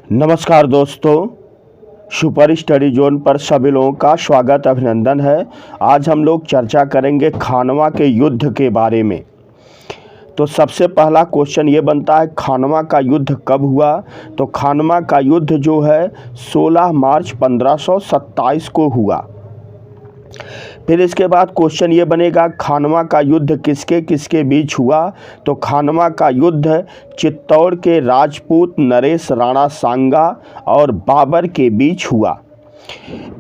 नमस्कार दोस्तों, super study zone पर सभी लोगों का स्वागत अभिनंदन है। आज हम लोग चर्चा करेंगे खानवा के युद्ध के बारे में। तो सबसे पहला क्वेश्चन ये बनता है, खानवा का युद्ध कब हुआ? तो खानवा का युद्ध जो है 16 मार्च 1527 को हुआ। फिर इसके बाद क्वेश्चन ये बनेगा, खानवा का युद्ध किसके किसके बीच हुआ? तो खानवा का युद्ध चित्तौड़ के राजपूत नरेश राणा सांगा और बाबर के बीच हुआ।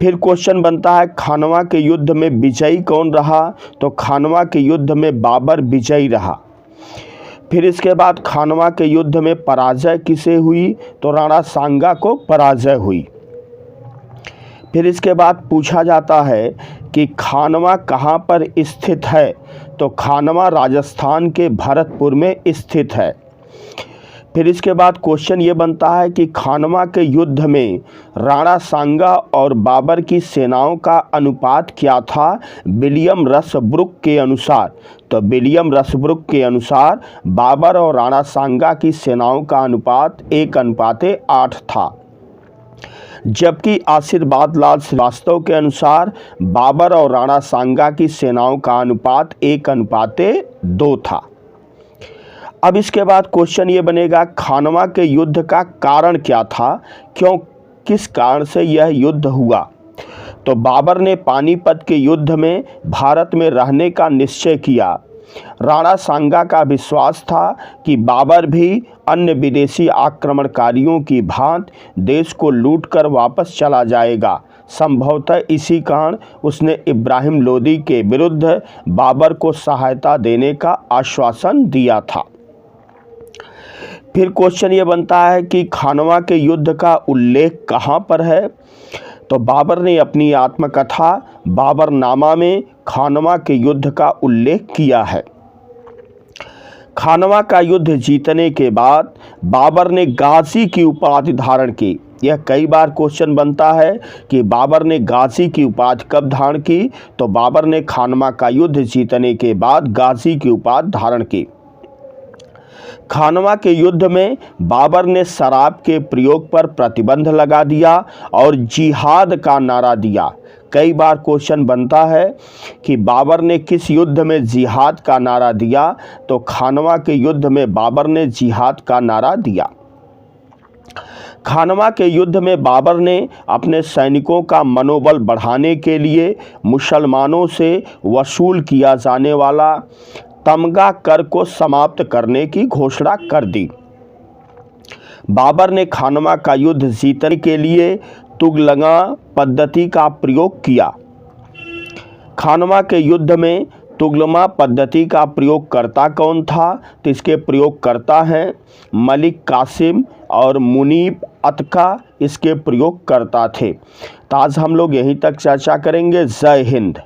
फिर क्वेश्चन बनता है, खानवा के युद्ध में विजयी कौन रहा? तो खानवा के युद्ध में बाबर विजयी रहा। फिर इसके बाद खानवा के युद्ध में पराजय किसे हुई? तो राणा सांगा को पराजय हुई। फिर इसके बाद पूछा जाता है कि खानवा कहाँ पर स्थित है? तो खानवा राजस्थान के भरतपुर में स्थित है। फिर इसके बाद क्वेश्चन ये बनता है कि खानवा के युद्ध में राणा सांगा और बाबर की सेनाओं का अनुपात क्या था विलियम रसब्रुक के अनुसार? तो विलियम रसब्रुक के अनुसार बाबर और राणा सांगा की सेनाओं का अनुपात 1:8 था, जबकि आशीर्वाद लाल श्रीवास्तव के अनुसार बाबर और राणा सांगा की सेनाओं का अनुपात 1:2 था। अब इसके बाद क्वेश्चन ये बनेगा, खानवा के युद्ध का कारण क्या था? किस कारण से यह युद्ध हुआ? तो बाबर ने पानीपत के युद्ध में भारत में रहने का निश्चय किया। राणा सांगा का विश्वास था कि बाबर भी अन्य विदेशी आक्रमणकारियों की भांति देश को लूटकर वापस चला जाएगा। संभवतः इसी कारण उसने इब्राहिम लोदी के विरुद्ध बाबर को सहायता देने का आश्वासन दिया था। फिर क्वेश्चन ये बनता है कि खानवा के युद्ध का उल्लेख कहाँ पर है? तो बाबर ने अपनी आत्मकथा बाबरनामा में खानवा के युद्ध का उल्लेख किया है। खानवा का युद्ध जीतने के बाद बाबर ने गाजी की उपाधि धारण की। यह कई बार क्वेश्चन बनता है कि बाबर ने गाजी की उपाधि कब धारण की? तो बाबर ने खानवा का युद्ध जीतने के बाद गाजी की उपाधि धारण की। खानवा के युद्ध में बाबर ने शराब के प्रयोग पर प्रतिबंध लगा दिया और जिहाद का नारा दिया। कई बार क्वेश्चन बनता है कि बाबर ने किस युद्ध में जिहाद का नारा दिया? तो खानवा के युद्ध में बाबर ने जिहाद का नारा दिया। खानवा के युद्ध में बाबर ने अपने सैनिकों का मनोबल बढ़ाने के लिए मुसलमानों से वसूल किया जाने वाला तमगा कर को समाप्त करने की घोषणा कर दी। बाबर ने खानवा का युद्ध जीतने के लिए तुगलका पद्धति का प्रयोग किया। खानवा के युद्ध में तुगलका पद्धति का प्रयोगकर्ता कौन था? तो इसके प्रयोगकर्ता हैं मलिक कासिम और मुनीब अतका इसके प्रयोगकर्ता थे। तो आज हम लोग यहीं तक चर्चा करेंगे। जय हिंद।